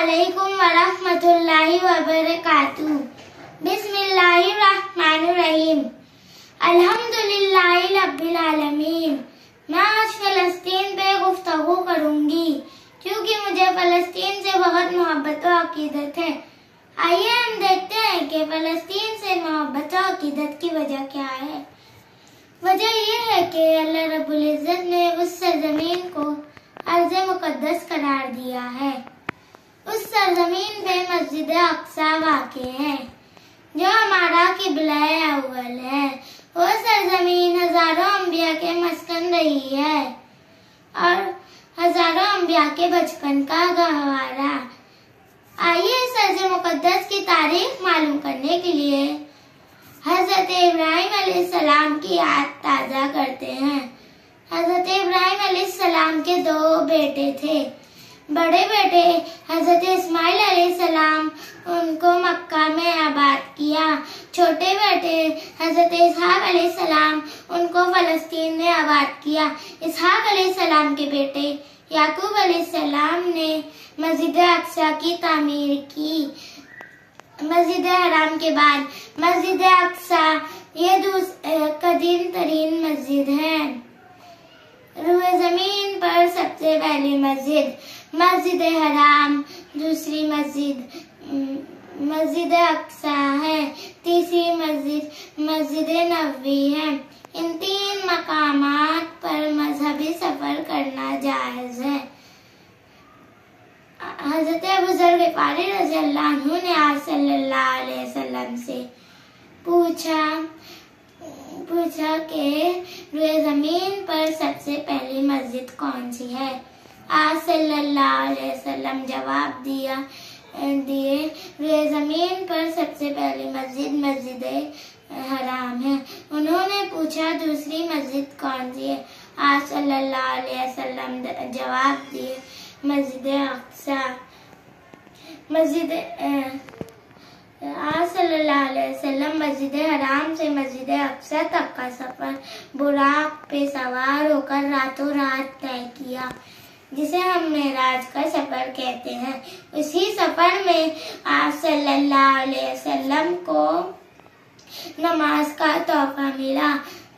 अस्सलामुअलैकुम वरहमतुल्लाहि वबरकातुहू। बिस्मिल्लाहिर्रहमानिर्रहीम। अल्हम्दुलिल्लाहि रब्बिल आलमीन। मैं आज फ़लस्तीन पे गुफ्तगू करूंगी क्योंकि मुझे फ़लस्तीन से बहुत मोहब्बत और अकीदत है। आइए हम देखते हैं कि फ़लस्तीन से मोहब्बत और अकीदत की वजह क्या है। वजह ये है कि अल्लाह रब्बुल इज़्ज़त ने उस सरजमीन को अर्ज़ मुक़द्दस करार दिया है। उस सरजमीन पे मस्जिद अक्सा वाक़े है जो हमारा किबला अव्वल है। वो सरजमीन हजारों अंबिया के मस्कन रही है और हजारों अंबिया के बचपन का गहवारा। आइए इस अर्ज़ मुक़द्दस की तारीख मालूम करने के लिए हज़रत इब्राहिम अलैहिस्सलाम की याद ताज़ा करते हैं। हज़रत इब्राहिम अलैहिस्सलाम के दो बेटे थे। बड़े बेटे हज़रत इस्माइल अलैहिस्सलाम उनको मक्का में आबाद किया। छोटे बेटे हज़रत इसहाक अलैहिस्सलाम उनको फ़लस्तीन में आबाद किया। इसहाक अलैहिस्सलाम के बेटे याकूब अलैहिस्सलाम ने मस्जिद अक्सा की तामीर की। मस्जिद हराम के बाद मस्जिद अक्सा ये कदीम तरीन मस्जिद है। रूए जमीन पर सबसे पहली मस्जिद मस्जिद हराम, दूसरी मस्जिद मस्जिद अक्सा है, तीसरी मस्जिद मस्जिद नबवी है। इन तीन मकामात पर मजहबी सफर करना जायज है। हज़रत अबू ज़र ग़िफ़ारी रज़ियल्लाहु अन्हु ने आप सल्लल्लाहु अलैहि वसल्लम से पूछा कि रुए जमीन पर सबसे पहली मस्जिद कौन सी है। आप सल्लल्लाहु अलैहि वसल्लम जवाब दिए रुए जमीन पर सबसे पहली मस्जिद मस्जिद हराम है। उन्होंने पूछा दूसरी मस्जिद कौन सी है। आप सल्लल्लाहु अलैहि वसल्लम जवाब दिए मस्जिद अक्सा। सल्लल्लाहु अलैहि वसल्लम मस्जिद हराम से मस्जिद अक्सा तक का सफर बुराक पे सवार होकर रातों रात तय किया, जिसे हम मेराज का सफर कहते हैं। उसी सफर में आप सल्लल्लाहु अलैहि वसल्लम को नमाज का तोहफा मिला।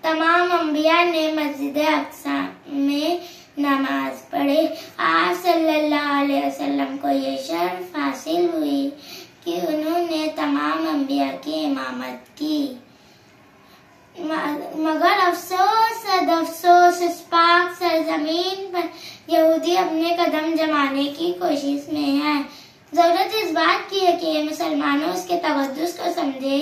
तमाम अंबिया ने मस्जिद अक्सा में नमाज पढ़े। आप सल्लल्लाहु अलैहि वसल्लम को ये शर्फ हासिल हुई कि उन्होंने तमाम अंबिया की इमामत की। मगर अफसोस इस पाक सरजमीन पर यहूदी अपने कदम जमाने की कोशिश में है। जरूरत इस बात की है कि मुसलमानों उसके तक़द्दुस को समझे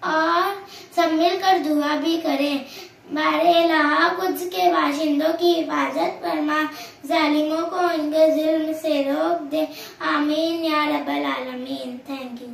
और सब मिलकर दुआ भी करें। बारे इलाहा कुद्स के बाशिंदों की हिफाजत फरमा, जालिमों को उनके जुल्म से रोक दे। आमीन या रब्बल आलमीन। Thank you.